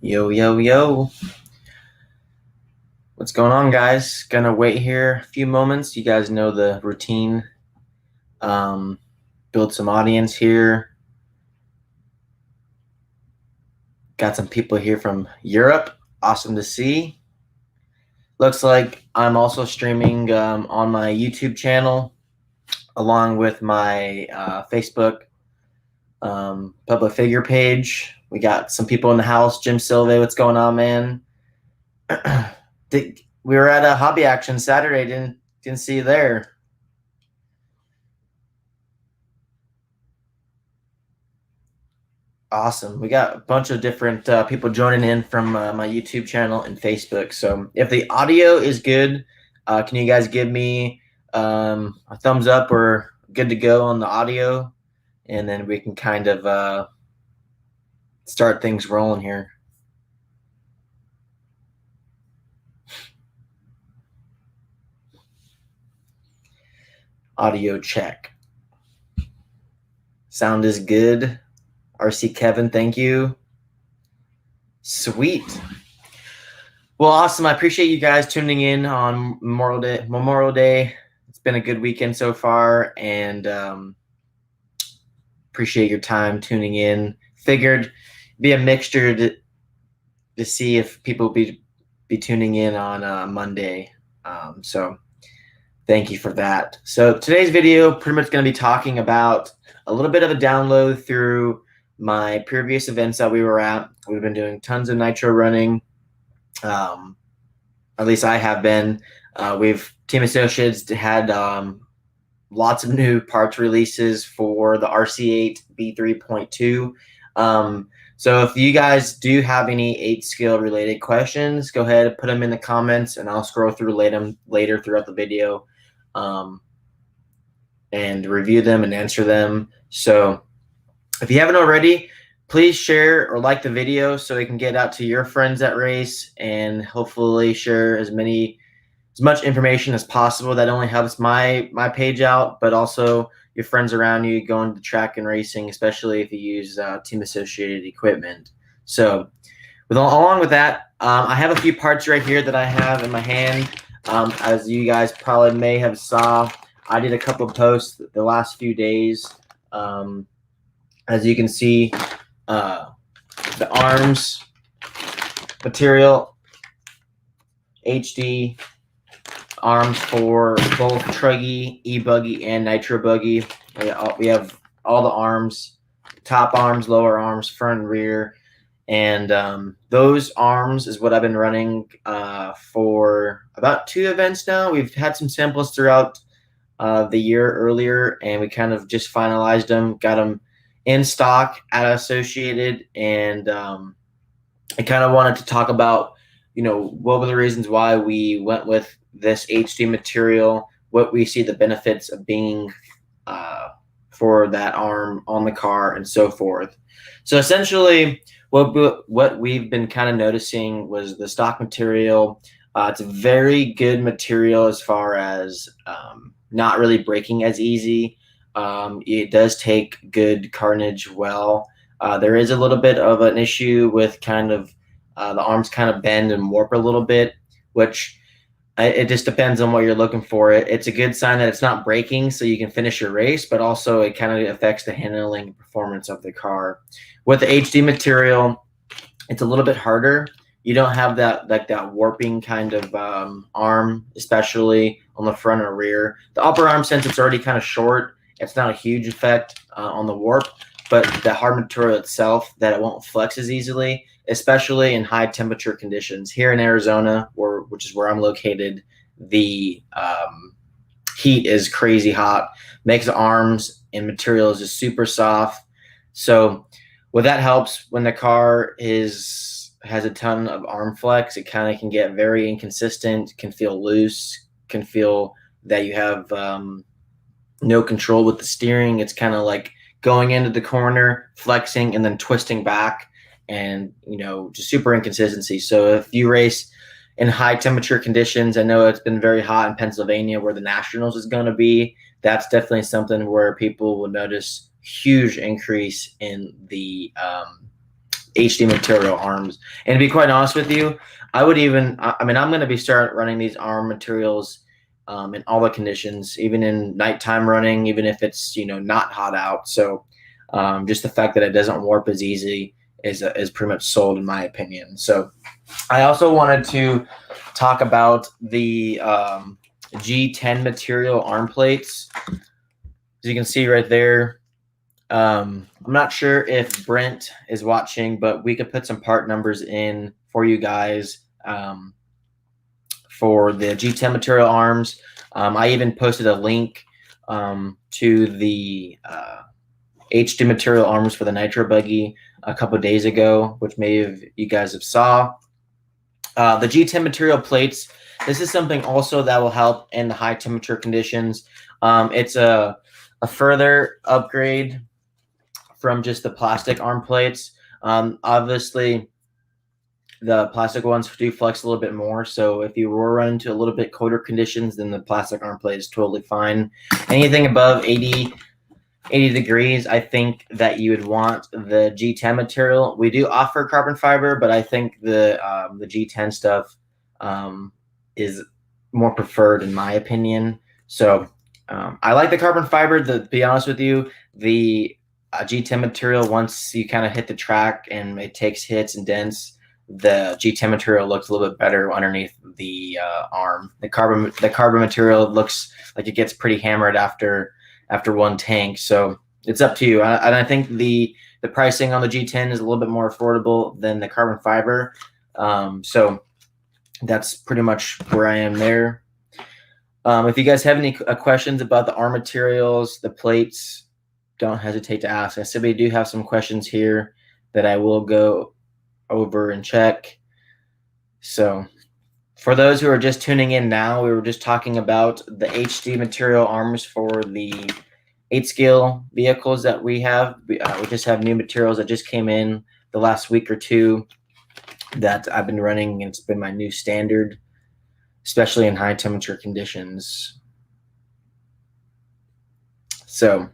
Yo, yo, yo. What's going on, guys? Gonna wait here a few moments. You guys know the routine. Build some audience here. Got some people here from Europe. Awesome to see. Looks like I'm also streaming on my YouTube channel along with my Facebook public figure page. We got some people in the house. Jim Silve, what's going on, man? We were at a hobby action Saturday. Didn't see you there. Awesome. We got a bunch of different people joining in from my YouTube channel and Facebook. So if the audio is good, can you guys give me a thumbs up or good to go on the audio? And then we can kind of start things rolling here. Audio check. Sound is good. RC Kevin, thank you. Sweet. Well, awesome. I appreciate you guys tuning in on Memorial Day. It's been a good weekend so far, and appreciate your time tuning in. Figured be a mixture to see if people be tuning in on Monday. So thank you for that. So today's video pretty much going to be talking about a little bit of a download through my previous events that we were at. We've been doing tons of nitro running. At least I have been. We've Team Associates had lots of new parts releases for the RC8 B3.2. So if you guys do have any 8 skill related questions, go ahead and put them in the comments, and I'll scroll through later throughout the video and review them and answer them. So if you haven't already, please share or like the video so it can get out to your friends that race, and hopefully share as much information as possible. That only helps my page out, but also your friends around you going to track and racing, especially if you use team associated equipment. So along with that, I have a few parts right here that I have in my hand. As you guys probably may have saw, I did a couple of posts the last few days. As you can see, the arms material HD arms for both Triggy, e-buggy, and nitro buggy. We have all the arms, top arms, lower arms, front and rear, and those arms is what I've been running for about 2 events now. We've had some samples throughout the year earlier, and we kind of just finalized them, got them in stock at Associated, and I kind of wanted to talk about, what were the reasons why we went with this HD material, what we see the benefits of being for that arm on the car, and so forth. So essentially, what we've been kind of noticing was the stock material. It's a very good material as far as not really breaking as easy. It does take good carnage well. There is a little bit of an issue with kind of the arms kind of bend and warp a little bit, which it just depends on what you're looking for. It's a good sign that it's not breaking so you can finish your race, but also it kind of affects the handling and performance of the car. With the HD material, it's a little bit harder. You don't have that warping kind of arm, especially on the front or rear. The upper arm, since it's already kind of short, it's not a huge effect on the warp, but the hard material itself, that it won't flex as easily, especially in high temperature conditions. Here in Arizona, which is where I'm located, the heat is crazy hot, makes the arms and materials just super soft. So what that helps, when the car has a ton of arm flex, it kind of can get very inconsistent, can feel loose, can feel that you have no control with the steering. It's kind of like going into the corner, flexing, and then twisting back, and just super inconsistency. So if you race in high temperature conditions, I know it's been very hot in Pennsylvania where the Nationals is going to be, that's definitely something where people will notice huge increase in the HD material arms. And to be quite honest with you, I mean, I'm going to be start running these arm materials in all the conditions, even in nighttime running, even if it's, not hot out. So just the fact that it doesn't warp as easy is pretty much sold in my opinion. So I also wanted to talk about the G10 Material Arm Plates. As you can see right there, I'm not sure if Brent is watching, but we could put some part numbers in for you guys for the G10 Material Arms. I even posted a link to the HD Material Arms for the Nitro Buggy a couple of days ago, which maybe you guys have saw. The G10 Material Plates, this is something also that will help in the high temperature conditions. It's a further upgrade from just the plastic arm plates. Obviously, the plastic ones do flex a little bit more. So if you were running to a little bit colder conditions, then the plastic arm plate is totally fine. Anything above 80 degrees, I think that you would want the G10 material. We do offer carbon fiber, but I think the G10 stuff is more preferred in my opinion. So I like the carbon fiber. To be honest with you, the G10 material, once you kind of hit the track and it takes hits and dents, the G10 material looks a little bit better underneath the arm. The carbon material looks like it gets pretty hammered after one tank. So it's up to you. And I think the pricing on the G10 is a little bit more affordable than the carbon fiber. So that's pretty much where I am there. If you guys have any questions about the arm materials, the plates, don't hesitate to ask. I said we do have some questions here that I will go over and check. So for those who are just tuning in now, we were just talking about the HD material arms for the 8-scale vehicles that we have. We just have new materials that just came in the last week or two that I've been running, and it's been my new standard, especially in high temperature conditions. So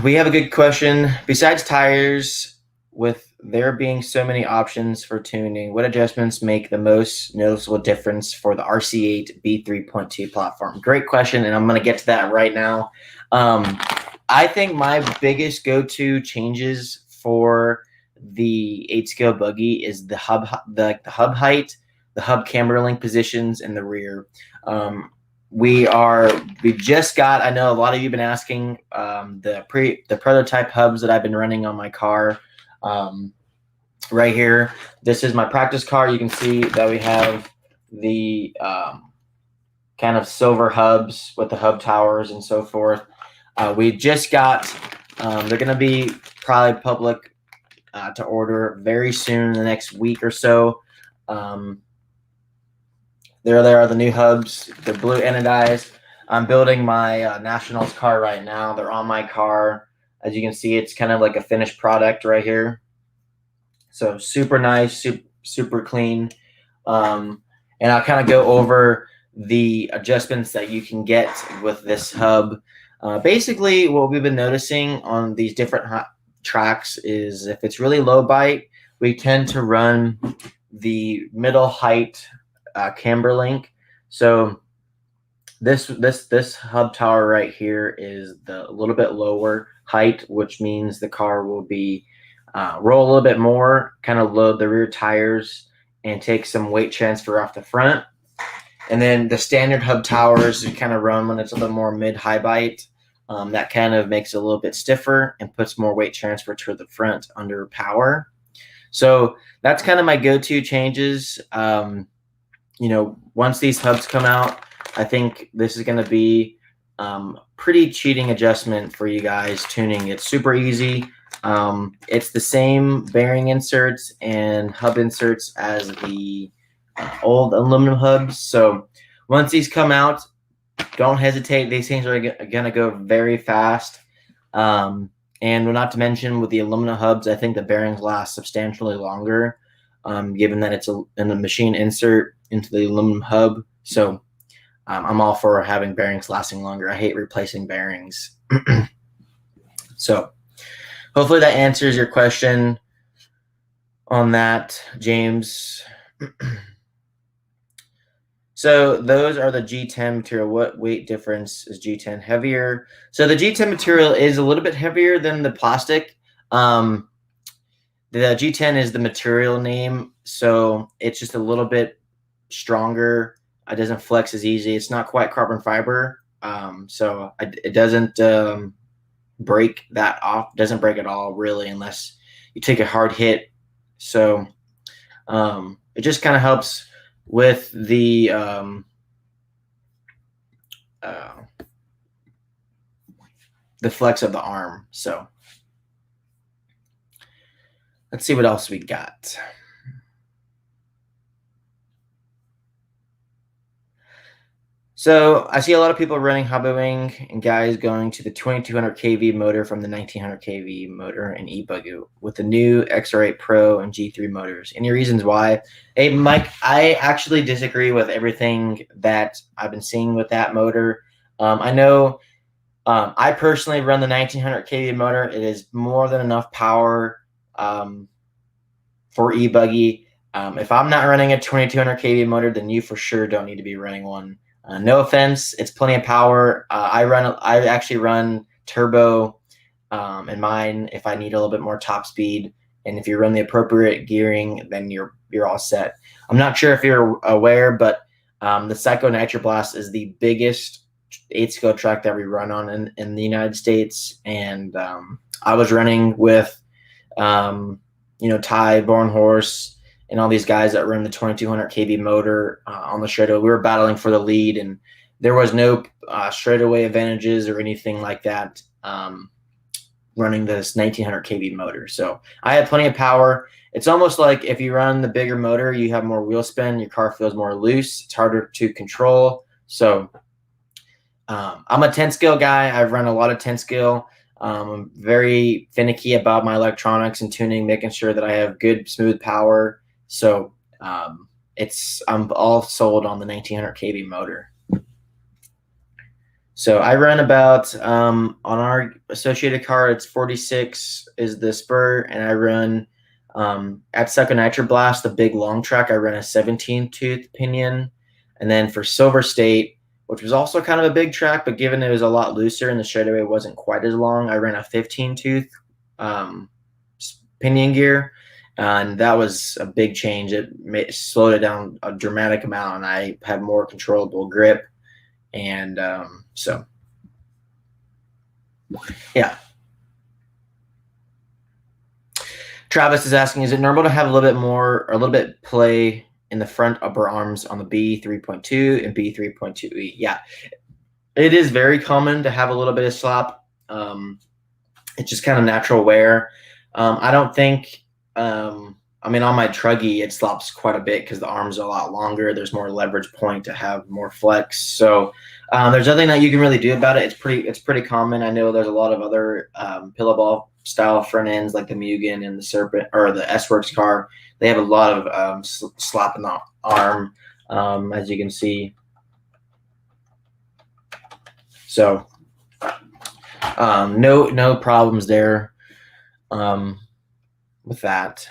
we have a good question. Besides tires, with there being so many options for tuning, what adjustments make the most noticeable difference for the RC8 B3.2 platform? Great question, and I'm going to get to that right now. I think my biggest go-to changes for the 8-scale buggy is the hub height, the hub camber link positions, and the rear. We just got, I know a lot of you have been asking, the prototype hubs that I've been running on my car. Right here, this is my practice car. You can see that we have the kind of silver hubs with the hub towers and so forth. We just got, they're going to be probably public to order very soon in the next week or so. There are the new hubs. They're blue anodized. I'm building my Nationals car right now. They're on my car. As you can see, it's kind of like a finished product right here. So super nice, super clean. And I'll kind of go over the adjustments that you can get with this hub. Basically, what we've been noticing on these different tracks is if it's really low bite, we tend to run the middle height camber link. So this hub tower right here is the little bit lower height, which means the car will be roll a little bit more, kind of load the rear tires and take some weight transfer off the front. And then the standard hub towers you kind of run when it's a little more mid-high bite. That kind of makes it a little bit stiffer and puts more weight transfer to the front under power. So that's kind of my go-to changes. Once these hubs come out, I think this is going to be pretty cheating adjustment for you guys tuning. It's super easy. It's the same bearing inserts and hub inserts as the old aluminum hubs. So once these come out, don't hesitate. These things are going to go very fast. And not to mention with the aluminum hubs, I think the bearings last substantially longer, given that it's in the machine insert into the aluminum hub. So I'm all for having bearings lasting longer. I hate replacing bearings. So hopefully that answers your question on that, James. So those are the G10 material. What weight difference is G10 heavier? So the G10 material is a little bit heavier than the plastic. The G10 is the material name, so it's just a little bit stronger. It doesn't flex as easy. It's not quite carbon fiber, so it doesn't break that off. Doesn't break at all, really, unless you take a hard hit. So it just kind of helps with the flex of the arm. So let's see what else we got. So I see a lot of people running hobby wing and guys going to the 2200 kV motor from the 1900 kV motor and e-buggy with the new XR8 Pro and G3 motors. Any reasons why? Hey, Mike, I actually disagree with everything that I've been seeing with that motor. I know I personally run the 1900 kV motor. It is more than enough power for e-buggy. If I'm not running a 2200 kV motor, then you for sure don't need to be running one. No offense, it's plenty of power. I actually run turbo in mine if I need a little bit more top speed. And if you run the appropriate gearing, then you're all set. I'm not sure if you're aware, but the Psycho Nitro Blast is the biggest 8-scale track that we run on in the United States. And I was running with Ty, Born Horse, and all these guys that run the 2200 kV motor on the straightaway. We were battling for the lead, and there was no straightaway advantages or anything like that running this 1900 kV motor. So I had plenty of power. It's almost like if you run the bigger motor, you have more wheel spin, your car feels more loose, it's harder to control. So I'm a 10-scale guy. I've run a lot of 10-scale. I'm very finicky about my electronics and tuning, making sure that I have good, smooth power. So I'm all sold on the 1900 kV motor. So I run about on our associated car, it's 46 is the spur, and I run at Psycho Nitro Blast, the big long track. I run a 17-tooth pinion, and then for Silver State, which was also kind of a big track, but given it was a lot looser and the straightaway wasn't quite as long, I ran a 15-tooth pinion gear. And that was a big change. It slowed it down a dramatic amount, and I had more controllable grip. And so, yeah. Travis is asking, is it normal to have a little bit more or a little bit play in the front upper arms on the B3.2 and B3.2E? Yeah, it is very common to have a little bit of slop. It's just kind of natural wear. I don't think I mean, on my Truggy, it slops quite a bit because the arms are a lot longer. There's more leverage point to have more flex. So there's nothing that you can really do about it. It's pretty common. I know there's a lot of other pillow ball style front ends like the Mugen and the Serpent or the S-Works car. They have a lot of slop in the arm, as you can see. So no problems there with that.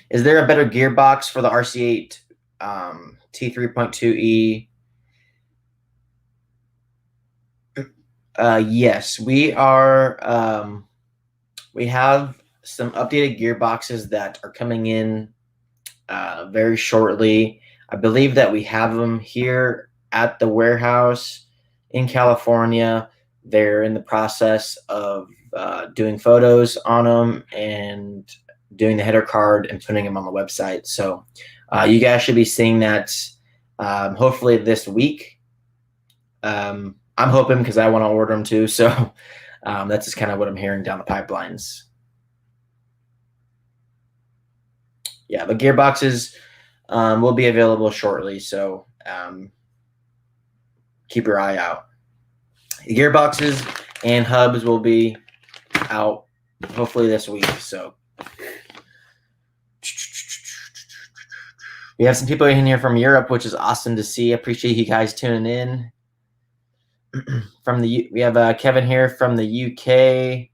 Is there a better gearbox for the RC8 T3.2E? Yes, we are. We have some updated gearboxes that are coming in very shortly. I believe that we have them here at the warehouse in California. They're in the process of doing photos on them and doing the header card and putting them on the website. So you guys should be seeing that hopefully this week. I'm hoping because I want to order them too. So that's just kind of what I'm hearing down the pipelines. Yeah, the gearboxes will be available shortly. So keep your eye out. The gearboxes and hubs will be out hopefully this week. So We have some people in here from Europe, which is awesome to see. Appreciate you guys tuning in. We have Kevin here from the UK.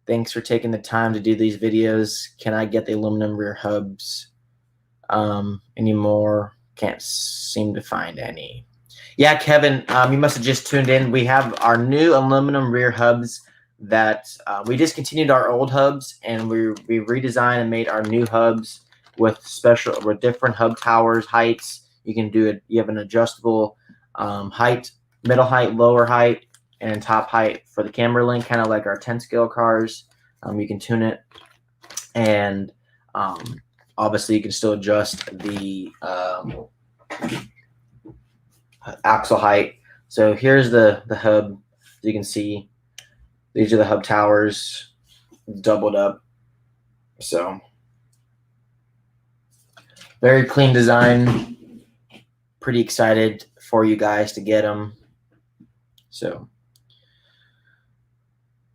Thanks for taking the time to do these videos. Can I get the aluminum rear hubs anymore? Can't seem to find any. Yeah, Kevin, you must have just tuned in. We have our new aluminum rear hubs that we discontinued our old hubs, and we redesigned and made our new hubs with different hub towers, heights. You can do it. You have an adjustable height, middle height, lower height, and top height for the camber link, kind of like our 10 scale cars. You can tune it, and obviously you can still adjust the axle height. So here's the hub. As you can see, these are the hub towers doubled up. So very clean design. Pretty excited for you guys to get them. So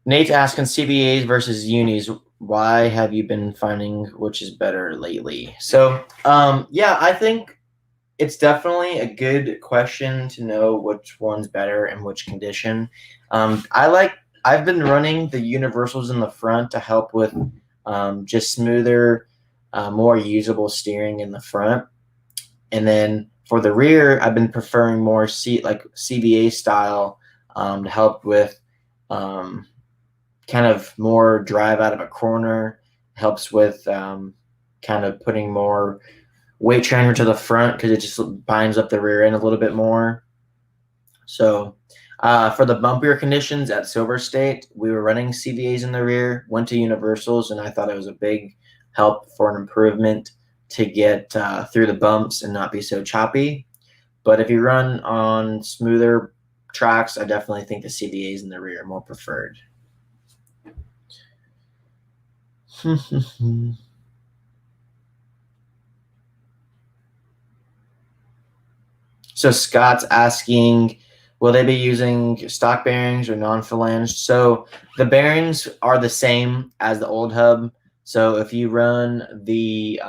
Nate's asking CBAs versus unis. Why have you been finding which is better lately? So yeah, I think it's definitely a good question to know which one's better and which condition. I've been running the universals in the front to help with just smoother, more usable steering in the front. And then for the rear, I've been preferring more like CBA style to help with kind of more drive out of a corner. Helps with kind of putting more weight transfer to the front because it just binds up the rear end a little bit more. So for the bumpier conditions at Silver State, we were running CVAs in the rear, went to universals, and I thought it was a big help for an improvement to get through the bumps and not be so choppy. But if you run on smoother tracks, I definitely think the CVAs in the rear are more preferred. So Scott's asking, will they be using stock bearings or non-flanged? So the bearings are the same as the old hub. So if you run the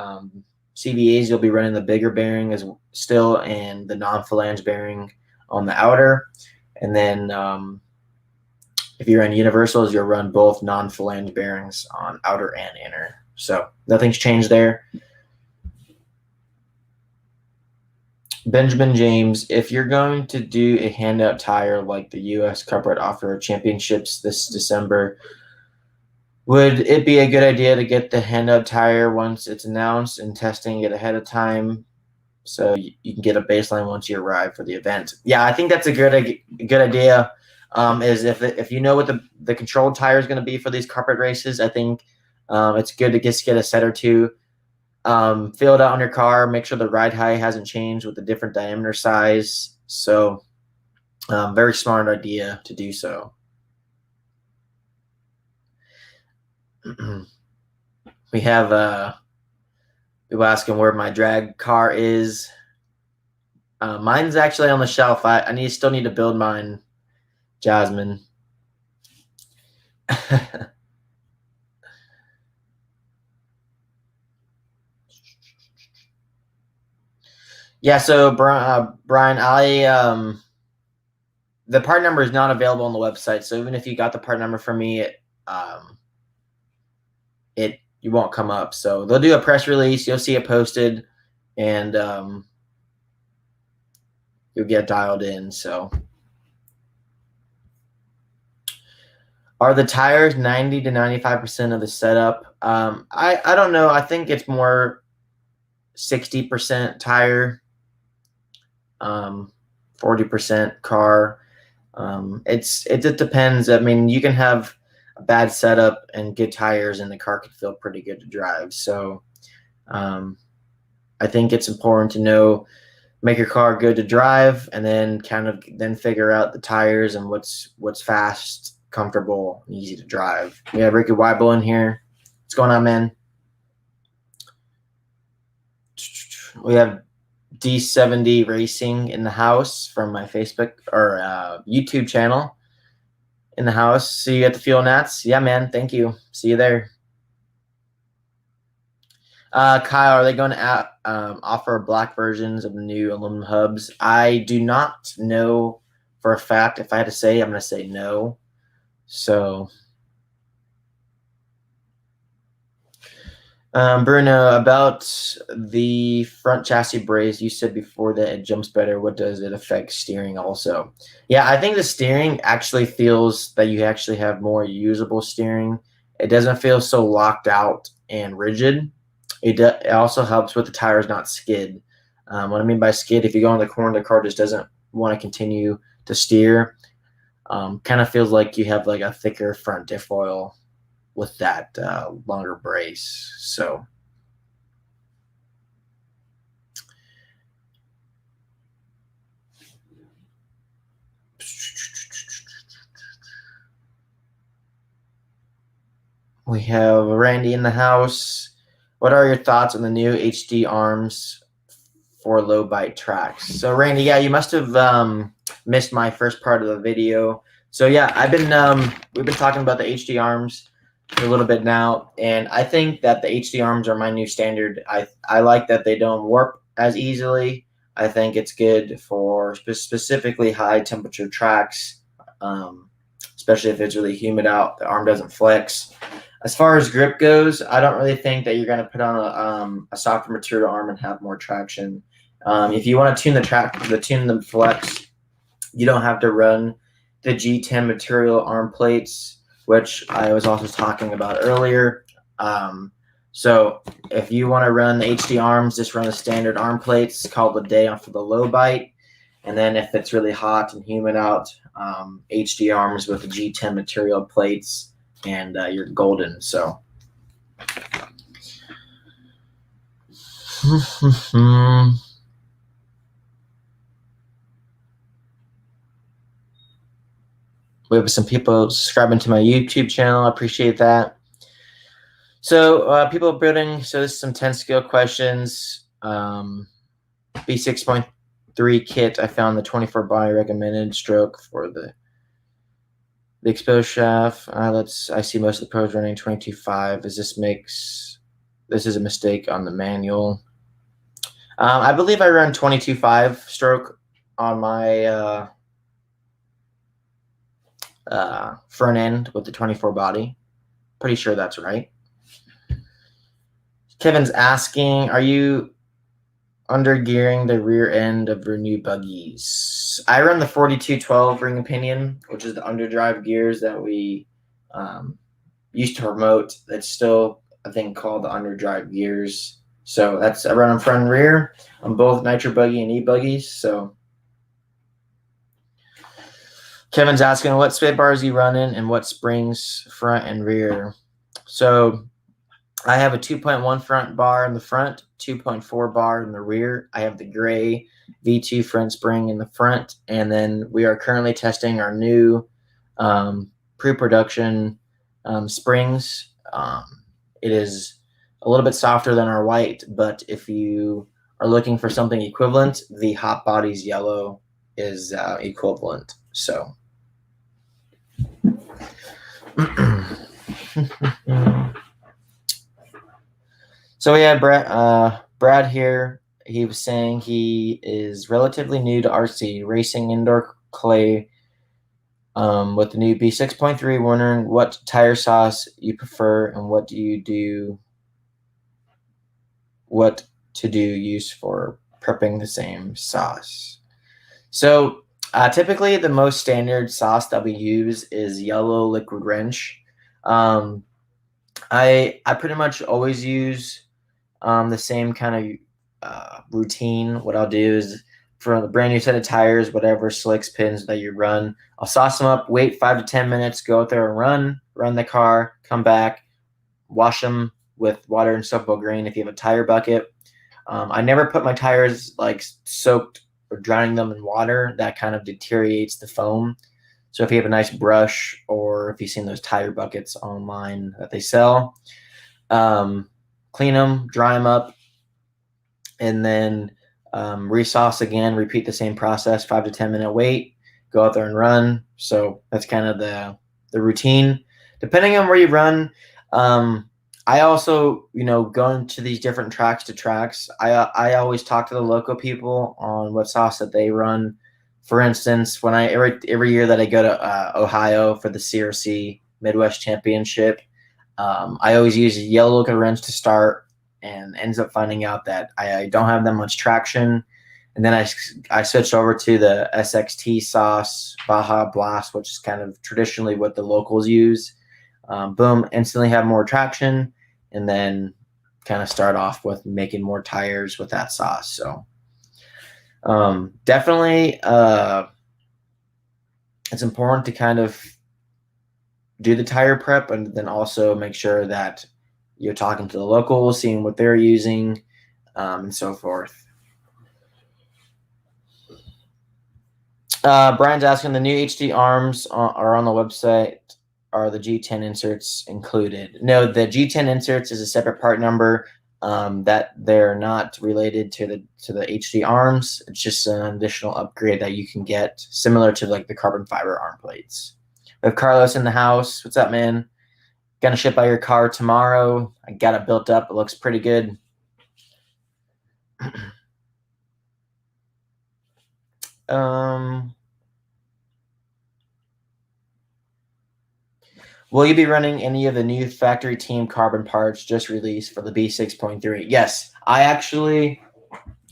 CVAs, you'll be running the bigger bearing as still and the non-flange bearing on the outer. And then if you run universals, you'll run both non-flange bearings on outer and inner. So nothing's changed there. Benjamin James, if you're going to do a handout tire like the U.S. Cup Red Off-Road Championships this December, would it be a good idea to get the handout tire once it's announced and testing it ahead of time so you can get a baseline once you arrive for the event? Yeah, I think that's a good idea. Is if you know what the controlled tire is going to be for these carpet races, I think it's good to just get a set or two. Fill it out on your car. Make sure the ride height hasn't changed with a different diameter size. So very smart idea to do so. We have people asking where my drag car is. Mine's actually on the shelf. I still need to build mine, Jasmine. Yeah, so Brian, the part number is not available on the website. So even if you got the part number from me, you won't come up. So they'll do a press release. You'll see it posted, and you'll get dialed in. So are the tires 90 to 95% of the setup? I don't know. I think it's more 60% tire, 40% car. It depends. I mean, you can have a bad setup and good tires, and the car can feel pretty good to drive. So, I think it's important to make your car good to drive, and then then figure out the tires and what's fast, comfortable, and easy to drive. We have Ricky Weibel in here. What's going on, man? We have D70 Racing in the house from my Facebook or YouTube channel in the house. See you at the Fuel Nats. Yeah, man. Thank you. See you there. Kyle, are they going to offer black versions of the new aluminum hubs? I do not know for a fact. If I had to say, I'm going to say no. So, Bruno, about the front chassis brace, you said before that it jumps better. What does it affect steering also? Yeah, I think the steering actually feels that you actually have more usable steering. It doesn't feel so locked out and rigid. It also helps with the tires not skid. What I mean by skid, if you go on the corner, the car just doesn't want to continue to steer. Kind of feels like you have like a thicker front diff oil with that longer brace. So we have Randy in the house. What are your thoughts on the new HD arms for low bite tracks? So Randy, yeah, you must have missed my first part of the video. So yeah, we've been talking about the HD arms for a little bit now, and I think that the HD arms are my new standard. I like that they don't warp as easily. I think it's good for specifically high temperature tracks, especially if it's really humid out. The arm doesn't flex. As far as grip goes, I don't really think that you're going to put on a softer material arm and have more traction. If you want to tune the flex, you don't have to run the G10 Material Arm Plates, which I was also talking about earlier. So if you want to run the HD arms, just run the standard arm plates, call it a day for the low bite. And then if it's really hot and humid out, HD arms with the G10 Material Plates, and you're golden. So we have some people subscribing to my YouTube channel. I appreciate that. So people building. So this is some 10 skill questions. B6.3 kit. I found the 24 body recommended stroke for the exposed shaft. I see most of the pros running 22.5. This is a mistake on the manual. I believe I run 22.5 stroke on my front end with the 24 body. Pretty sure that's right. Kevin's asking, are you undergearing the rear end of your new buggies? I run the 4212 ring and pinion, which is the underdrive gears that we used to promote. That's still a thing called the underdrive gears. So I run on front and rear on both nitro buggy and e-buggies. So Kevin's asking what spit bars you run in and what springs front and rear. So I have a 2.1 front bar in the front, 2.4 bar in the rear. I have the gray V2 front spring in the front, and then we are currently testing our new pre-production springs. It is a little bit softer than our white, but if you are looking for something equivalent, the Hot Bodies yellow is equivalent. So. So we had Brad here. He was saying he is relatively new to RC, racing indoor clay with the new B6.3, wondering what tire sauce you prefer and what to do use for prepping the same sauce. So typically the most standard sauce that we use is yellow liquid wrench. I pretty much always use the same kind of routine. What I'll do is for the brand new set of tires, whatever slicks, pins that you run, I'll sauce them up, wait 5 to 10 minutes, go out there and run the car, come back, wash them with water and soapable green if you have a tire bucket. I never put my tires like soaked or drowning them in water. That kind of deteriorates the foam. So if you have a nice brush, or if you've seen those tire buckets online that they sell, clean them, dry them up, and then resauce again, repeat the same process, 5 to 10 minute wait, go out there and run. So that's kind of the routine. Depending on where you run, I also, going to these different tracks, I always talk to the local people on what sauce that they run. For instance, when every year that I go to Ohio for the CRC Midwest Championship, I always use a yellow Lcrc to start, and ends up finding out that I don't have that much traction. And then I switched over to the SXT sauce, Baja Blast, which is kind of traditionally what the locals use. Boom, instantly have more traction, and then kind of start off with making more tires with that sauce. So definitely it's important to kind of do the tire prep, and then also make sure that you're talking to the locals, seeing what they're using, and so forth. Brian's asking, the new HD arms are on the website. Are the G10 inserts included? No, the G10 inserts is a separate part number. That they're not related to the HD arms. It's just an additional upgrade that you can get, similar to like the carbon fiber arm plates. We have Carlos in the house. What's up, man? Gonna ship out your car tomorrow. I got it built up. It looks pretty good. Will you be running any of the new factory team carbon parts just released for the B6.3? Yes, I actually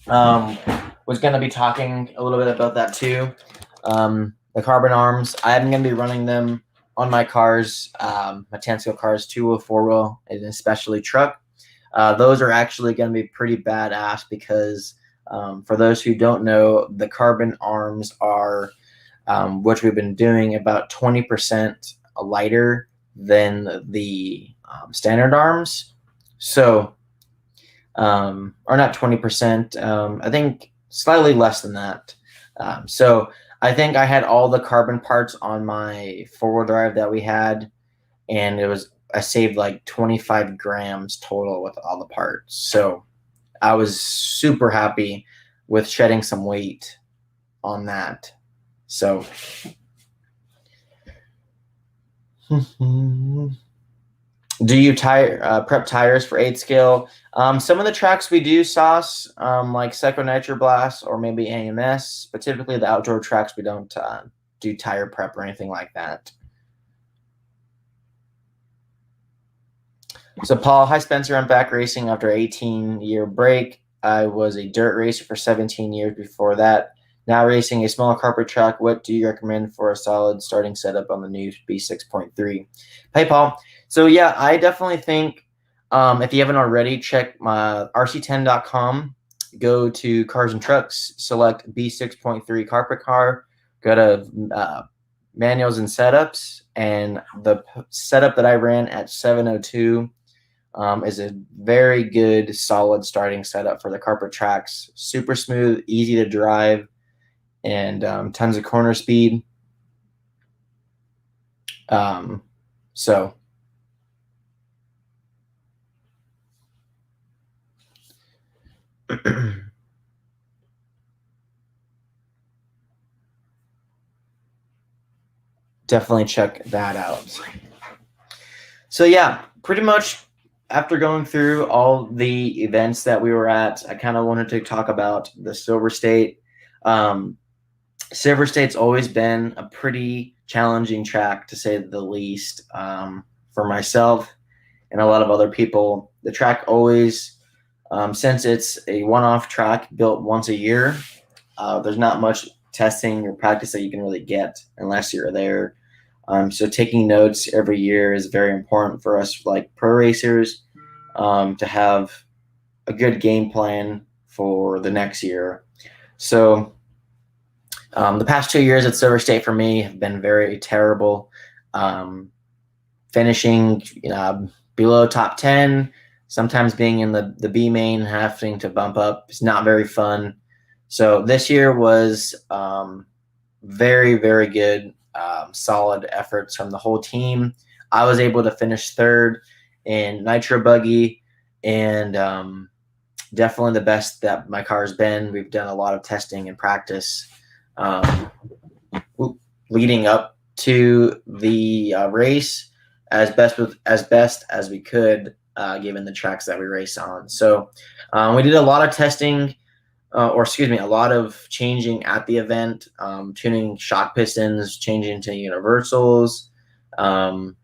was going to be talking a little bit about that too. The carbon arms, I'm going to be running them on my cars, my Tansko cars, 2-wheel, 4-wheel, and especially truck. Those are actually going to be pretty badass because for those who don't know, the carbon arms are, which we've been doing, about 20% lighter than the standard arms. So, or not 20%, I think slightly less than that. So I think I had all the carbon parts on my 4-wheel drive that we had, and I saved like 25 grams total with all the parts. So I was super happy with shedding some weight on that. So do you prep tires for 8 scale? Some of the tracks we do sauce, like Psycho Nitro Blast or maybe AMS, but typically the outdoor tracks we don't do tire prep or anything like that. So Paul, hi Spencer, I'm back racing after an 18-year break. I was a dirt racer for 17 years before that. Now racing a small carpet track. What do you recommend for a solid starting setup on the new B6.3? Hey Paul. So yeah, I definitely think if you haven't already, check my rc10.com. Go to Cars and Trucks, select B6.3 carpet car, go to manuals and setups, and the setup that I ran at 702 is a very good, solid starting setup for the carpet tracks. Super smooth, easy to drive, and tons of corner speed. So definitely check that out. So yeah, pretty much after going through all the events that we were at, I kind of wanted to talk about the Silver State. Silver State's always been a pretty challenging track, to say the least, for myself and a lot of other people. The track always, since it's a one-off track built once a year, there's not much testing or practice that you can really get unless you're there. So taking notes every year is very important for us, like pro racers, to have a good game plan for the next year. So the past 2 years at Silver State for me have been very terrible. Finishing below top 10, sometimes being in the B main, having to bump up is not very fun. So this year was very, very good, solid efforts from the whole team. I was able to finish third in Nitro Buggy, and definitely the best that my car's been. We've done a lot of testing and practice leading up to the race as best as we could. given the tracks that we race on. So we did a lot of testing, a lot of changing at the event, tuning shock pistons, changing to universals, and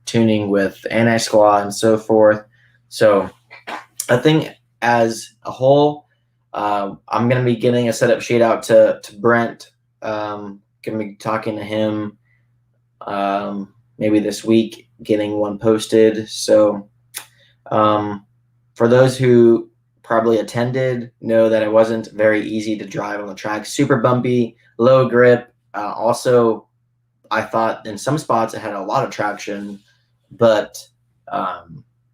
tuning with anti-squat and so forth. So I think as a whole, I'm going to be getting a setup sheet out to Brent. Going to be talking to him maybe this week, getting one posted. So for those who probably attended, know that it wasn't very easy to drive on the track. Super bumpy, low grip. Also, I thought in some spots it had a lot of traction, but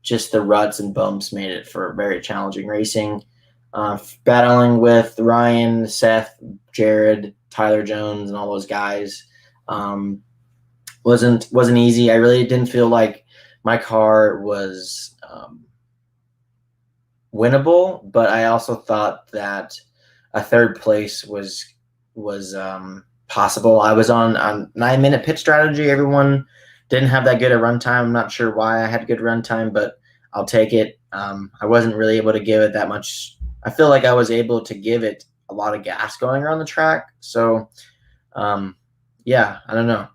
just the ruts and bumps made it for very challenging racing. Battling with Ryan, Seth, Jared, Tyler Jones, and all those guys wasn't easy. I really didn't feel like my car was winnable, but I also thought that a third place was possible. I was on 9-minute pit strategy. Everyone didn't have that good a run time. I'm not sure why I had good run time, but I'll take it. I wasn't really able to give it that much. I feel like I was able to give it a lot of gas going around the track. So, yeah, I don't know.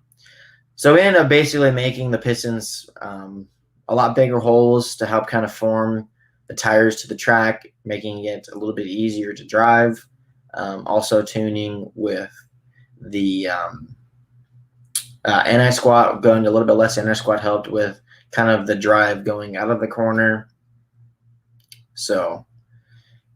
So we ended up basically making the pistons a lot bigger holes to help kind of form the tires to the track, making it a little bit easier to drive. Also tuning with the anti-squat, going a little bit less anti-squat helped with kind of the drive going out of the corner. So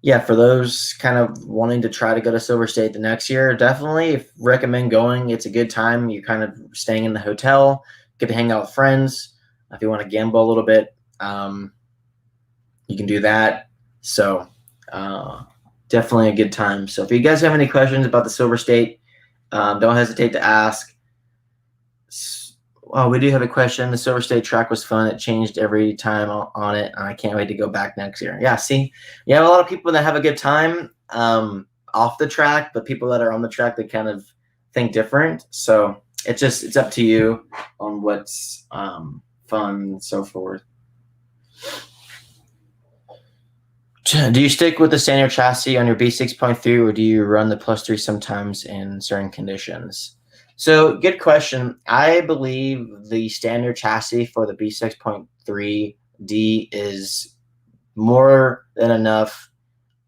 yeah, for those kind of wanting to try to go to Silver State the next year, definitely recommend going. It's a good time. You're kind of staying in the hotel, get to hang out with friends. If you want to gamble a little bit, you can do that. So definitely a good time. So if you guys have any questions about the Silver State, don't hesitate to ask. Oh, we do have a question. The Silver State track was fun. It changed every time on it. I can't wait to go back next year. Yeah, see, you have a lot of people that have a good time off the track, but people that are on the track, they kind of think different. So it's up to you on what's fun and so forth. Do you stick with the standard chassis on your B6.3, or do you run the +3 sometimes in certain conditions? So good question. I believe the standard chassis for the B6.3D is more than enough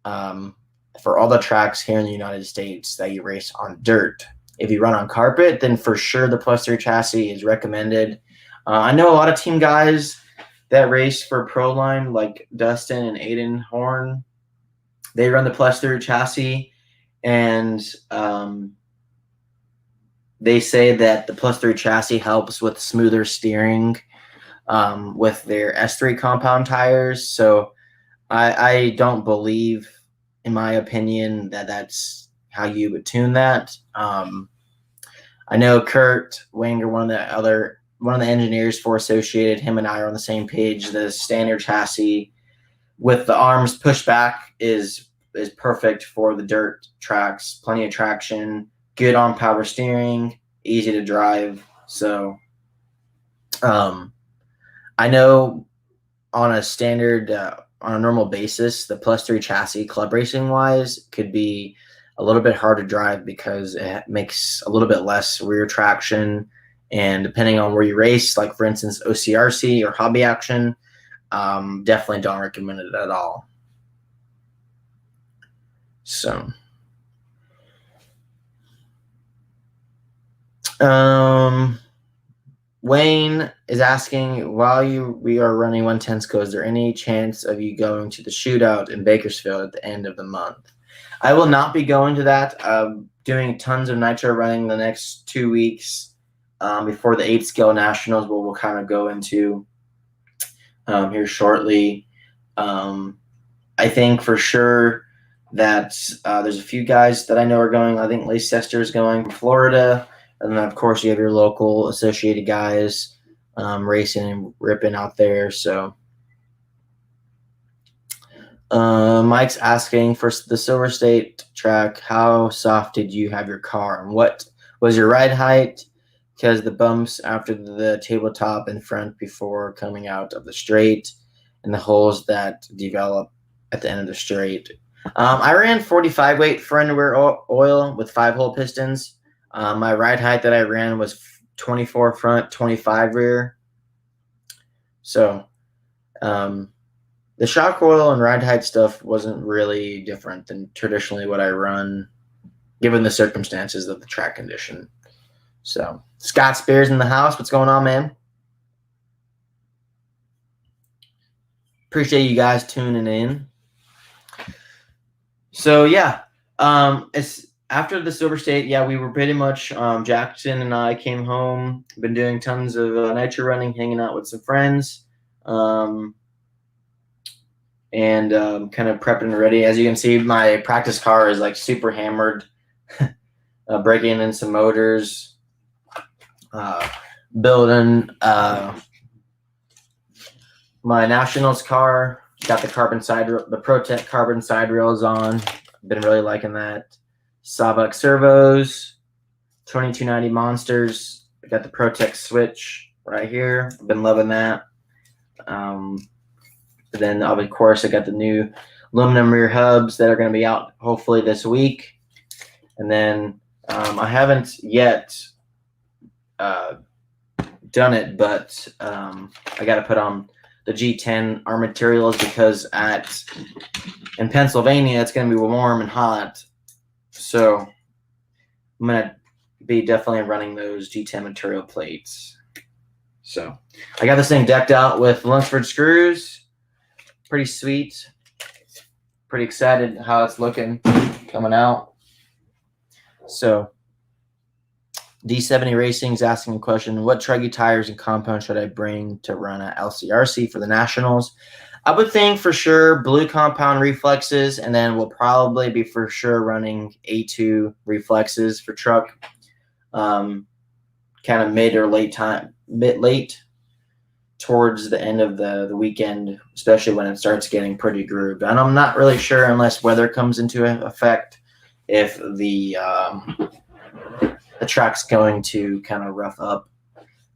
for all the tracks here in the United States that you race on dirt. If you run on carpet, then for sure the +3 chassis is recommended. I know a lot of team guys that race for Proline, like Dustin and Aiden Horn. They run the +3 chassis, and they say that the +3 chassis helps with smoother steering with their S3 compound tires. So I don't believe, in my opinion, that that's how you would tune that. I know Kurt Wanger, one of the engineers for Associated, him and I are on the same page. The standard chassis with the arms pushed back is perfect for the dirt tracks. Plenty of traction, good on power steering, easy to drive. So I know on a standard, on a normal basis, the +3 chassis club racing wise could be a little bit hard to drive because it makes a little bit less rear traction. And depending on where you race, like for instance, OCRC or hobby action, definitely don't recommend it at all. So, Wayne is asking, while we are running 110 is there any chance of you going to the shootout in Bakersfield at the end of the month? I will not be going to that. Doing tons of nitro running the next 2 weeks before the 8 scale nationals, where we'll kind of go into here shortly. I think for sure that there's a few guys that I know are going. I think Leicester is going from Florida. And then, of course, you have your local Associated guys racing and ripping out there. So Mike's asking, for the Silver State track, how soft did you have your car? And what was your ride height? because the bumps after the tabletop in front before coming out of the straight and the holes that develop at the end of the straight. I ran 45 weight front and rear oil with 5-hole pistons. My ride height that I ran was 24 front, 25 rear. So the shock oil and ride height stuff wasn't really different than traditionally what I run, given the circumstances of the track condition. So Scott Spears in the house. What's going on, man? Appreciate you guys tuning in. So yeah, it's after the Silver State. Yeah, we were pretty much Jackson and I came home. Been doing tons of nitro running, hanging out with some friends, and kind of prepping and ready. As you can see, my practice car is like super hammered, breaking in some motors, building my Nationals car. Got the Pro-Tec carbon side rails on. Been really liking that. Sawbuck servos, 2290 monsters. I got the Pro-Tec switch right here. Been loving that. Then of course I got the new aluminum rear hubs that are going to be out hopefully this week. And then I haven't yet done it, but I got to put on the G10 Arm Materials because in Pennsylvania it's going to be warm and hot, so I'm going to be definitely running those G10 Material plates. So I got this thing decked out with Lcrc screws. Pretty sweet. Pretty excited how it's looking coming out. So D70 Racing's asking a question: what Triggy tires and compounds should I bring to run at Lcrc for the Nationals? I would think for sure blue compound reflexes, and then we'll probably be for sure running A2 reflexes for truck. Kind of mid or late towards the end of the weekend, especially when it starts getting pretty grooved. And I'm not really sure, unless weather comes into effect, if the track's going to kind of rough up.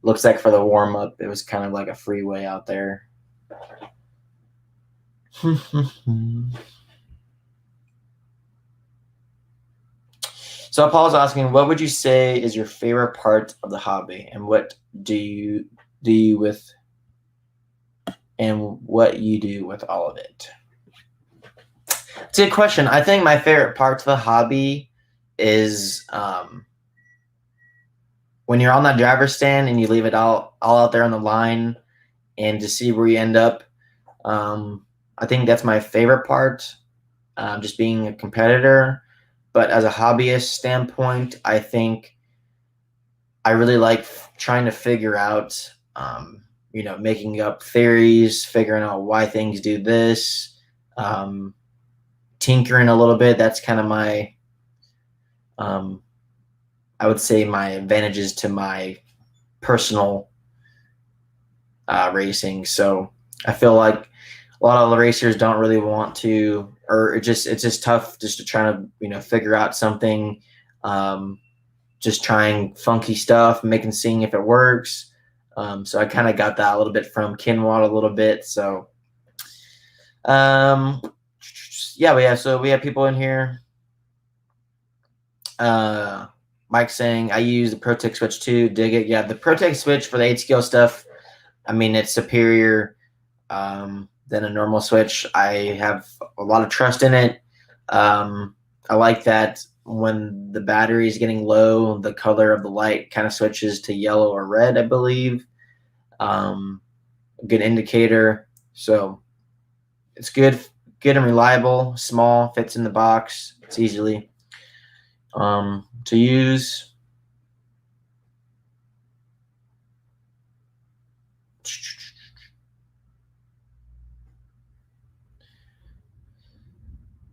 Looks like for the warm-up, it was kind of like a freeway out there. So Paul's asking, what would you say is your favorite part of the hobby, and what you do with all of it? It's a good question. I think my favorite part of the hobby is when you're on that driver's stand and you leave it all out there on the line and to see where you end up. I think that's my favorite part, just being a competitor. But as a hobbyist standpoint, I think I really like trying to figure out, making up theories, figuring out why things do this, tinkering a little bit. That's kind of my, I would say, my advantages to my personal racing. So I feel like a lot of the racers don't really want to, or it's just tough just to try to figure out something, just trying funky stuff, seeing if it works. So I kind of got that a little bit from Kinwad a little bit. So yeah, we have people in here. Mike saying, I use the Pro-Tec switch too. Dig it. Yeah, the Pro-Tec switch for the 8-scale stuff, I mean, it's superior than a normal switch. I have a lot of trust in it. I like that when the battery is getting low, the color of the light kind of switches to yellow or red, I believe. A good indicator. So it's good and reliable, small, fits in the box. It's easily to use.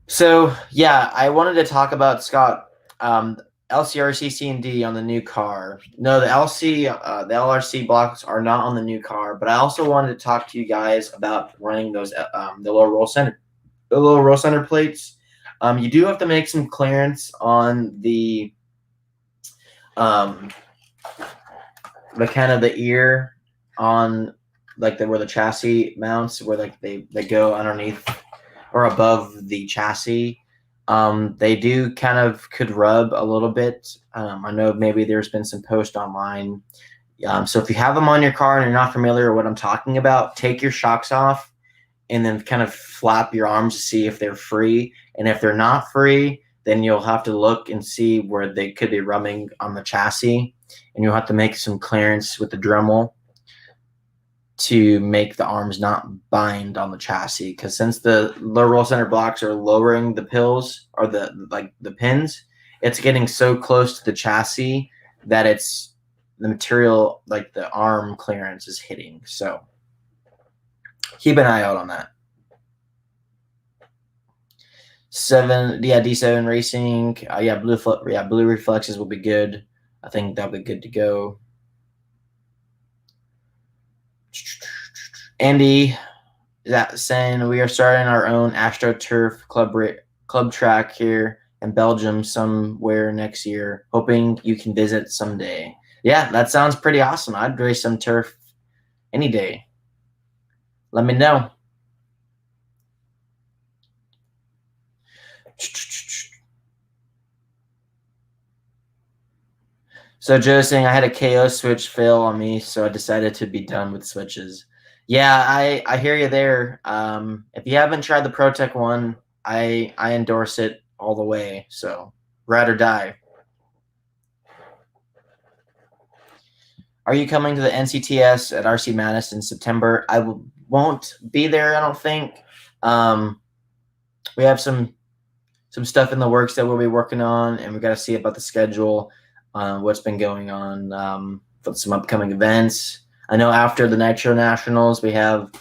So yeah, I wanted to talk about, Scott, Lcrc C&D on the new car. No, the LRC blocks are not on the new car, but I also wanted to talk to you guys about running those the low roll center plates. You do have to make some clearance on the the kind of the ear on like where the chassis mounts, where like they go underneath or above the chassis. They do kind of could rub a little bit. I know maybe there's been some post online. So if you have them on your car and you're not familiar with what I'm talking about, take your shocks off and then kind of flap your arms to see if they're free. And if they're not free, then you'll have to look and see where they could be rubbing on the chassis. And you'll have to make some clearance with the Dremel to make the arms not bind on the chassis. Because since the low roll center blocks are lowering the pills or the pins, it's getting so close to the chassis that it's the material, like the arm clearance is hitting. So keep an eye out on that. D7 Racing. Blue reflexes will be good. I think that'll be good to go. Andy is that saying we are starting our own AstroTurf club track here in Belgium somewhere next year. Hoping you can visit someday. Yeah, that sounds pretty awesome. I'd race some turf any day. Let me know. So Joe's saying I had a KO switch fail on me, so I decided to be done with switches. Yeah, I hear you there. If you haven't tried the Pro-Tec one, I endorse it all the way. So ride or die. Are you coming to the Ncts at RC Madness in September? I won't be there, I don't think. We have some stuff in the works that we'll be working on, and we got to see about the schedule, what's been going on, for some upcoming events. I know after the Nitro Nationals, we have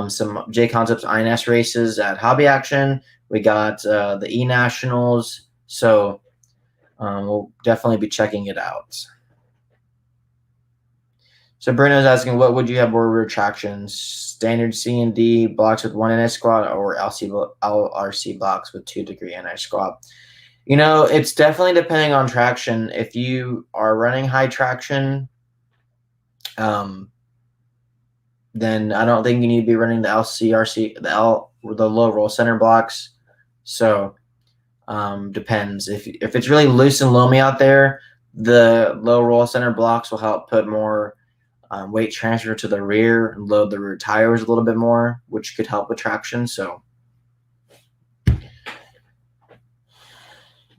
some J Concepts INS races at Hobby Action. We got the E Nationals, so we'll definitely be checking it out. So Bruno's asking, what would you have more retractions? Standard C and D blocks with 1 NI squat or Lcrc blocks with 2 degree NI squat? You know, it's definitely depending on traction. If you are running high traction, then I don't think you need to be running the Lcrc, the low roll center blocks. So depends. If it's really loose and loamy out there, the low roll center blocks will help put more weight transfer to the rear and load the rear tires a little bit more, which could help with traction. So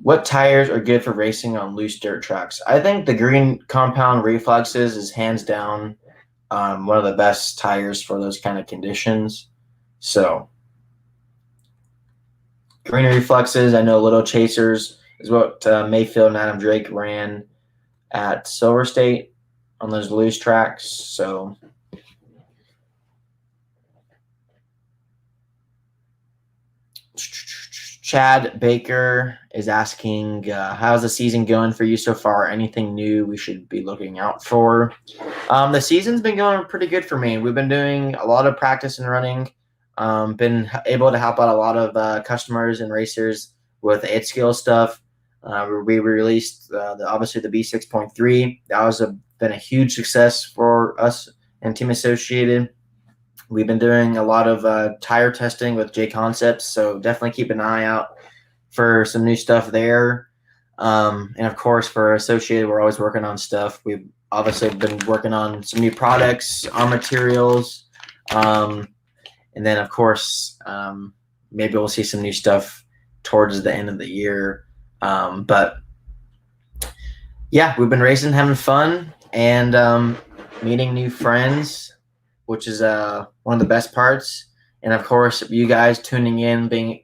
what tires are good for racing on loose dirt tracks? I think the green compound reflexes is hands down one of the best tires for those kind of conditions. So green reflexes, I know Little Chasers is what Mayfield and Adam Drake ran at Silver State on those loose tracks. So Chad Baker is asking, how's the season going for you so far? Anything new we should be looking out for? The season's been going pretty good for me. We've been doing a lot of practice and running. Been able to help out a lot of customers and racers with 8-skill stuff. We released obviously the B6.3. That was been a huge success for us and Team Associated. We've been doing a lot of tire testing with J Concepts, so definitely keep an eye out for some new stuff there. And of course, for Associated, we're always working on stuff. We've obviously been working on some new products, arm materials, and then of course, maybe we'll see some new stuff towards the end of the year. But yeah, we've been racing, having fun, and meeting new friends, which is one of the best parts. And of course, you guys tuning in, being,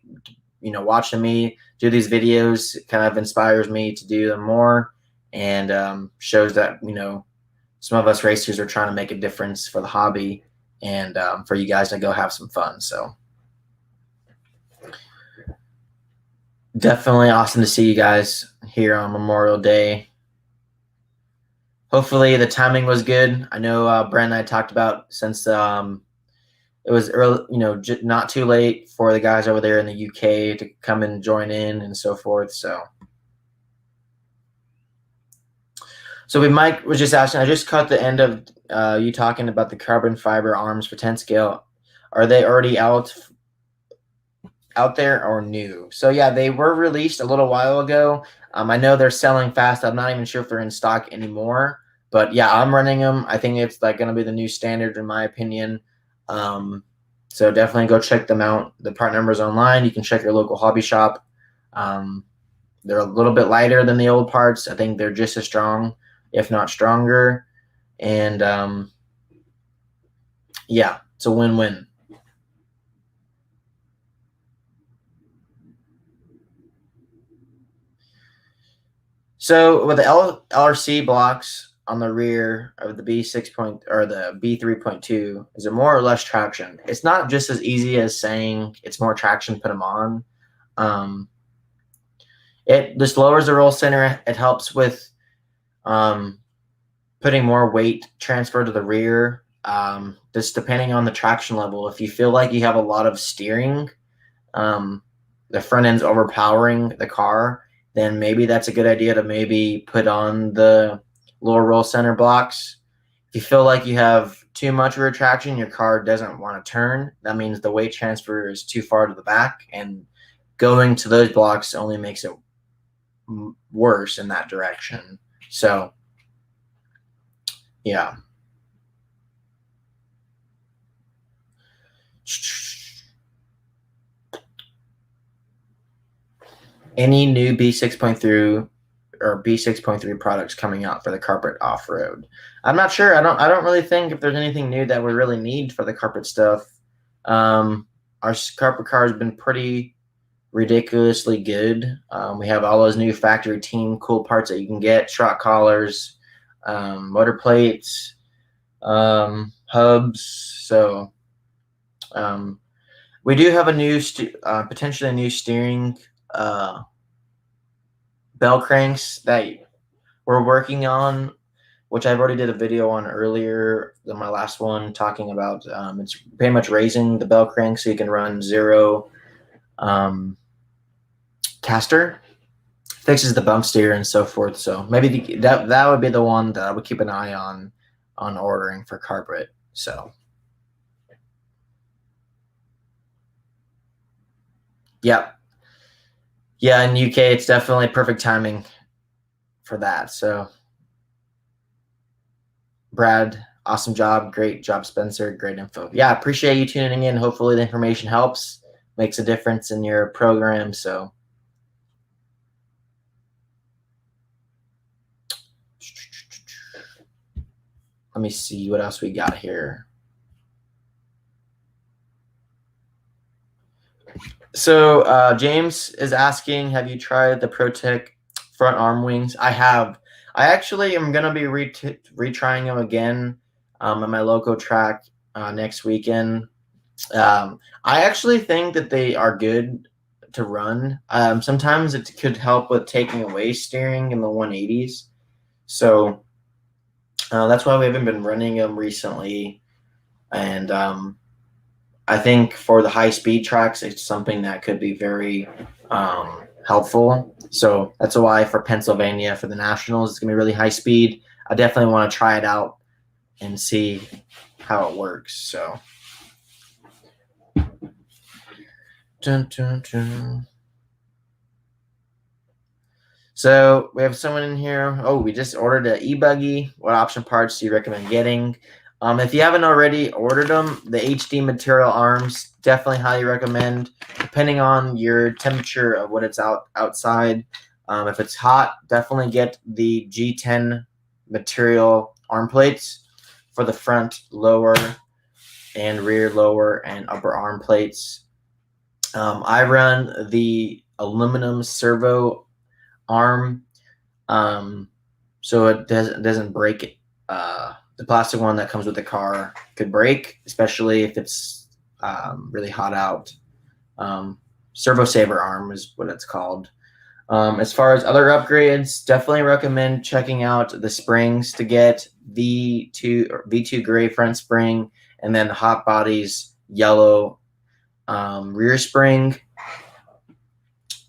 watching me do these videos kind of inspires me to do them more, and shows that, some of us racers are trying to make a difference for the hobby, and for you guys to go have some fun. So definitely awesome to see you guys here on Memorial Day. Hopefully the timing was good. I know Brent and I talked about, since it was early, not too late for the guys over there in the UK to come and join in and so forth. So So Mike was just asking, I just caught the end of you talking about the carbon fiber arms for 10 scale. Are they already out there or new? So yeah, they were released a little while ago. I know they're selling fast. I'm not even sure if they're in stock anymore. But yeah, I'm running them. I think it's like going to be the new standard in my opinion. So definitely go check them out. The part numbers online. You can check your local hobby shop. They're a little bit lighter than the old parts. I think they're just as strong, if not stronger. And yeah, it's a win-win. So with the Lcrc blocks on the rear of the B6 point or the B3.2, is it more or less traction? It's not just as easy as saying it's more traction, put them on. It just lowers the roll center. It helps with putting more weight transfer to the rear. Just depending on the traction level. If you feel like you have a lot of steering, the front end's overpowering the car, then maybe that's a good idea to maybe put on the lower roll center blocks. If you feel like you have too much rear traction, your car doesn't want to turn, that means the weight transfer is too far to the back, and going to those blocks only makes it worse in that direction. So yeah. Any new B6.3 or B6.3 products coming out for the carpet off-road? I'm not sure. I don't really think if there's anything new that we really need for the carpet stuff. Our carpet car has been pretty ridiculously good. We have all those new factory team cool parts that you can get, shock collars, motor plates, hubs. So we do have a new potentially a new steering bell cranks that we're working on, which I've already did a video on earlier than my last one, talking about it's pretty much raising the bell crank so you can run 0 caster, fixes the bump steer and so forth. So maybe that would be the one that I would keep an eye on ordering for carpet. So yep. Yeah, in UK, it's definitely perfect timing for that. So, Brad, awesome job. Great job, Spencer. Great info. Yeah, appreciate you tuning in. Hopefully the information helps, makes a difference in your program. So, let me see what else we got here. So James is asking, have you tried the Pro-Tec front arm wings? I have. I actually am going to be retrying them again at my local track next weekend. I actually think that they are good to run. Sometimes it could help with taking away steering in the 180s. So that's why we haven't been running them recently. And I think for the high speed tracks, it's something that could be very helpful. So that's why for Pennsylvania, for the Nationals, it's going to be really high speed. I definitely want to try it out and see how it works. So. Dun, dun, dun. So we have someone in here. Oh, we just ordered an e-buggy. What option parts do you recommend getting? If you haven't already ordered them, the HD Material Arms, definitely highly recommend, depending on your temperature of what it's outside. If it's hot, definitely get the G10 Material Arm Plates for the front lower and rear lower and upper arm plates. I run the aluminum servo arm, so it doesn't break it. The plastic one that comes with the car could break, especially if it's really hot out. Servo saver arm is what it's called. As far as other upgrades, definitely recommend checking out the springs to get V2 gray front spring, and then the Hot Bodies yellow rear spring.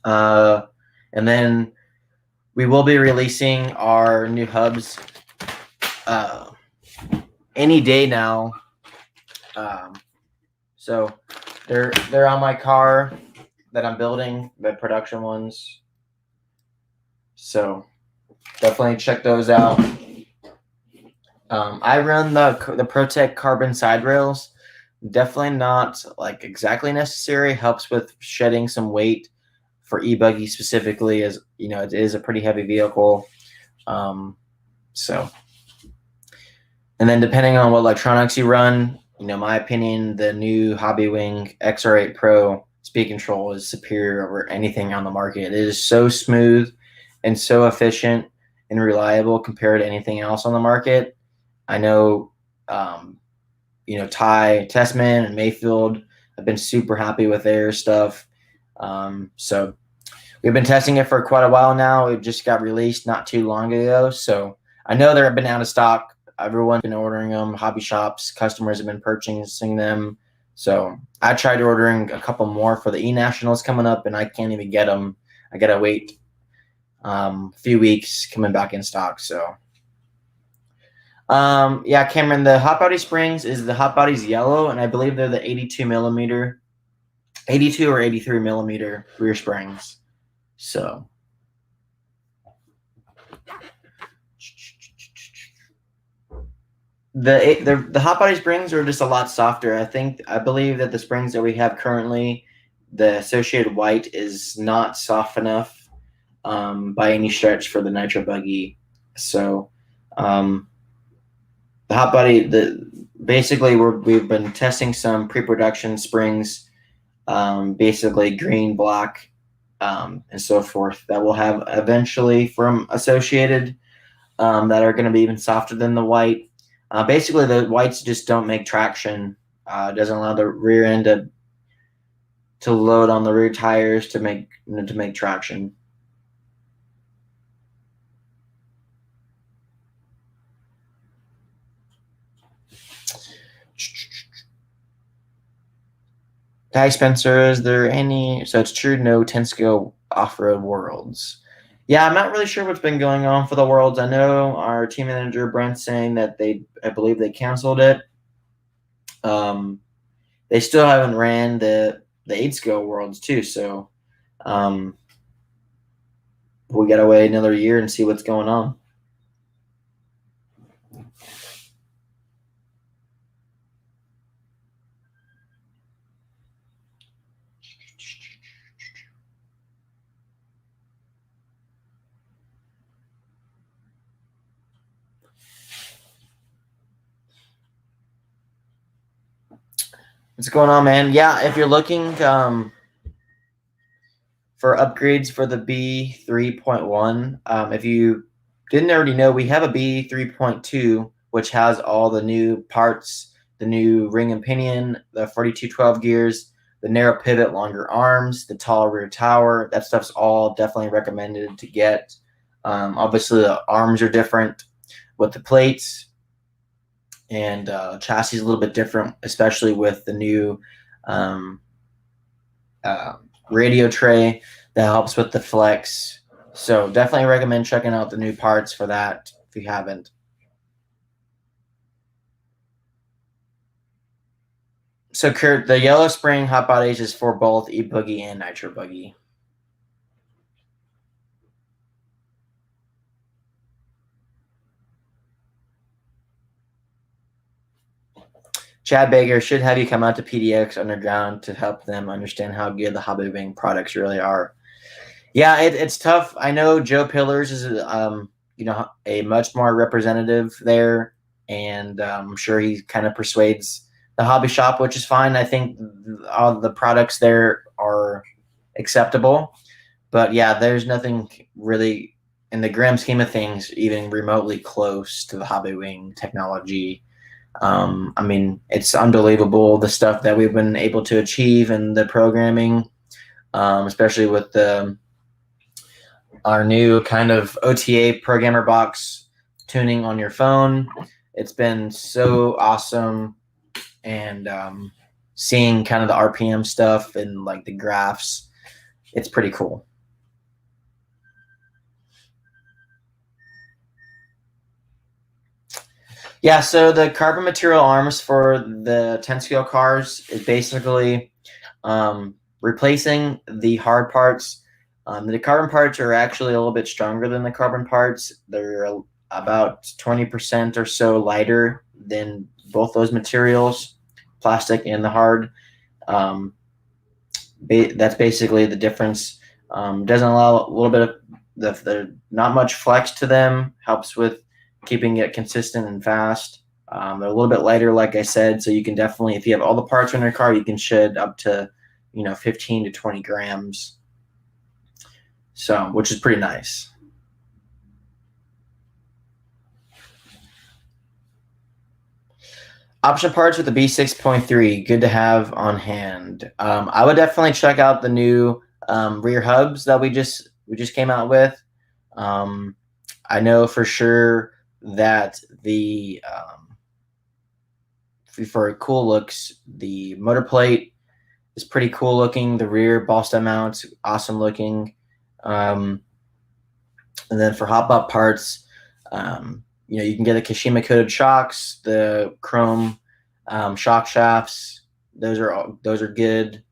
And then We will be releasing our new hubs any day now. So they're on my car that I'm building, the production ones. So definitely check those out. I run the Pro-Tec carbon side rails. Definitely not like exactly necessary. Helps with shedding some weight for e-buggy specifically, as you know, it is a pretty heavy vehicle. So, and then depending on what electronics you run, you know, my opinion, the new Hobbywing XR8 Pro speed control is superior over anything on the market. It is so smooth and so efficient and reliable compared to anything else on the market. I know, you know, Ty Tessman and Mayfield have been super happy with their stuff. So we've been testing it for quite a while now. It just got released not too long ago. So I know they've been out of stock. Everyone's been ordering them. Hobby shops, customers have been purchasing them. So I tried ordering a couple more for the E-Nationals coming up, and I can't even get them. I got to wait a few weeks coming back in stock. So yeah, Cameron, the Hot Body Springs is the Hot Body's yellow, and I believe they're the 82 millimeter, 82 or 83 millimeter rear springs. So the Hot Body springs are just a lot softer. I believe that the springs that we have currently, the associated white is not soft enough by any stretch for the Nitro Buggy. So the Hot Body, basically we've been testing some pre-production springs, basically green, black, and so forth, that we'll have eventually from Associated, that are going to be even softer than the white. Basically, the whites just don't make traction. It doesn't allow the rear end to load on the rear tires to make traction. Hi, Spencer. Is there any? So it's true, no 10 scale off-road worlds. Yeah, I'm not really sure what's been going on for the worlds. I know our team manager Brent's saying that I believe they canceled it. They still haven't ran the 8 scale worlds too, so we gotta wait another year and see what's going on. What's going on, man? Yeah, if you're looking for upgrades for the B3.1, if you didn't already know, we have a B3.2, which has all the new parts, the new ring and pinion, the 4212 gears, the narrow pivot, longer arms, the tall rear tower. That stuff's all definitely recommended to get. Obviously, the arms are different with the plates, and chassis is a little bit different, especially with the new radio tray that helps with the flex. So definitely recommend checking out the new parts for that if you haven't. So Kurt, the yellow spring hot bodies is for both e-buggy and Nitro Buggy. Chad Baker should have you come out to PDX Underground to help them understand how good the Hobbywing products really are. Yeah, it's tough. I know Joe Pillars is you know, a much more representative there, and I'm sure he kind of persuades the hobby shop, which is fine. I think all the products there are acceptable, but yeah, there's nothing really in the grand scheme of things even remotely close to the Hobbywing technology. I mean, it's unbelievable the stuff that we've been able to achieve in the programming, especially with our new kind of OTA programmer box tuning on your phone. It's been so awesome, and seeing kind of the RPM stuff and like the graphs, it's pretty cool. Yeah, so the carbon material arms for the 10 scale cars is basically replacing the hard parts. The carbon parts are actually a little bit stronger than the carbon parts. They're about 20% or so lighter than both those materials, plastic and the hard. Um, that's basically the difference. Doesn't allow a little bit of the not much flex to them. Helps with keeping it consistent and fast. They're a little bit lighter, like I said, so you can definitely, if you have all the parts in your car, you can shed up to 15 to 20 grams. So, which is pretty nice. Option parts with the B6.3, good to have on hand. I would definitely check out the new rear hubs that we just came out with. I know for sure that for cool looks, the motor plate is pretty cool looking. The rear ball stem mounts, awesome looking. And then for hop up parts, you can get the Kashima coated shocks, the chrome shock shafts. Those are good.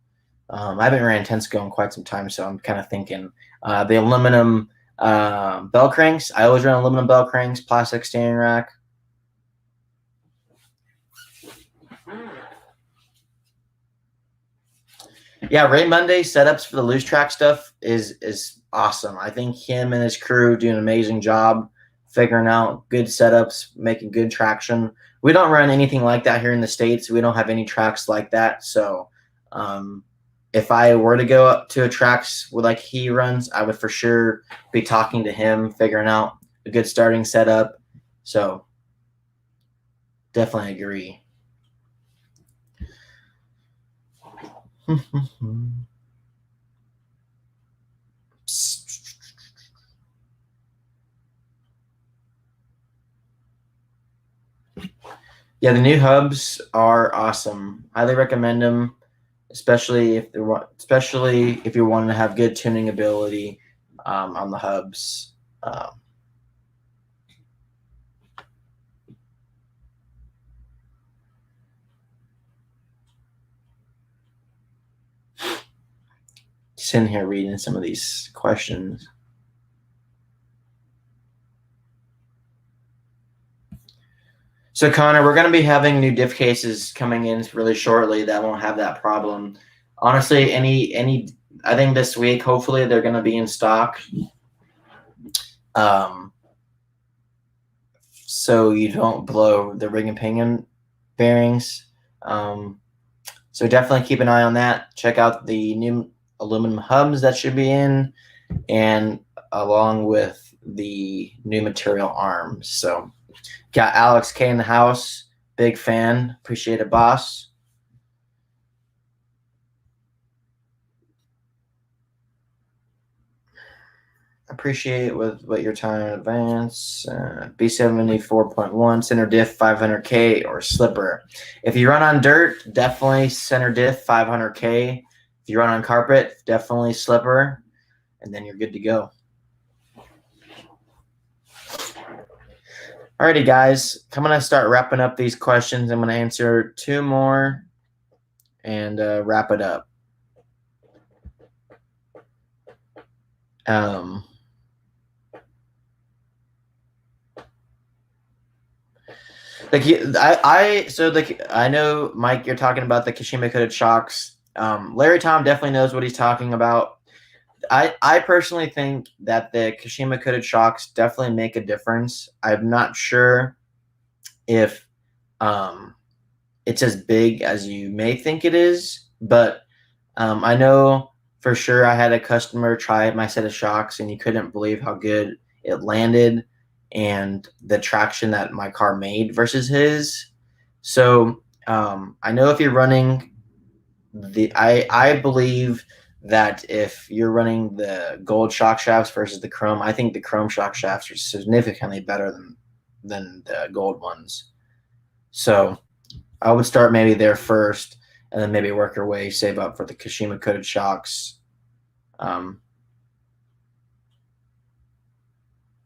I haven't ran Tensko in quite some time, so I'm kind of thinking the aluminum bell cranks. I always run aluminum bell cranks, plastic standing rack. Yeah, Ray Monday setups for the loose track stuff is awesome. I think him and his crew do an amazing job figuring out good setups, making good traction. We don't run anything like that here in the States. We don't have any tracks like that. So if I were to go up to a tracks like he runs, I would for sure be talking to him, figuring out a good starting setup. So definitely agree. Yeah, the new hubs are awesome. Highly recommend them, especially if you're wanting to have good tuning ability on the hubs. Sitting here reading some of these questions. So Connor, we're going to be having new diff cases coming in really shortly that won't have that problem. Honestly, I think this week, hopefully, they're going to be in stock. So you don't blow the ring and pinion bearings. So definitely keep an eye on that. Check out the new aluminum hubs that should be in, and along with the new material arms. So got Alex K in the house. Big fan. Appreciate it, boss. Appreciate with what your time in advance. B74.1 center diff 500K or slipper. If you run on dirt, definitely center diff 500K. If you run on carpet, definitely slipper, and then you're good to go. Alrighty, guys. I'm going to start wrapping up these questions. I'm going to answer 2 more and wrap it up. I know, Mike, you're talking about the Kashima coated shocks. Larry Tom definitely knows what he's talking about. I personally think that the Kashima coated shocks definitely make a difference. I'm not sure if it's as big as you may think it is, but I know for sure I had a customer try my set of shocks and he couldn't believe how good it landed and the traction that my car made versus his. So I know if you're running I believe that if you're running the gold shock shafts versus the chrome, I think the chrome shock shafts are significantly better than the gold ones. So I would start maybe there first, and then maybe work your way, save up for the Kashima coated shocks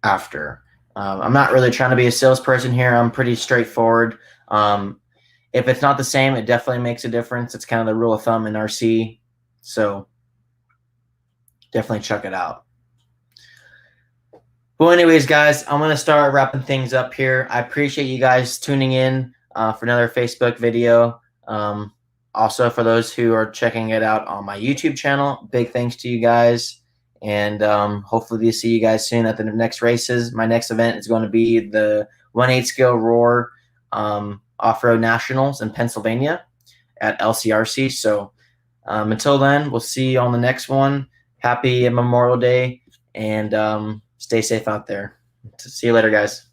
after. I'm not really trying to be a salesperson here. I'm pretty straightforward. If it's not the same, it definitely makes a difference. It's kind of the rule of thumb in RC. So definitely check it out. Well, anyways, guys, I'm going to start wrapping things up here. I appreciate you guys tuning in for another Facebook video. Also, for those who are checking it out on my YouTube channel, big thanks to you guys. And hopefully we'll see you guys soon at the next races. My next event is going to be the 1/8 scale Roar Off-Road Nationals in Pennsylvania at Lcrc. So until then, we'll see you on the next one. Happy Memorial Day, and stay safe out there. See you later, guys.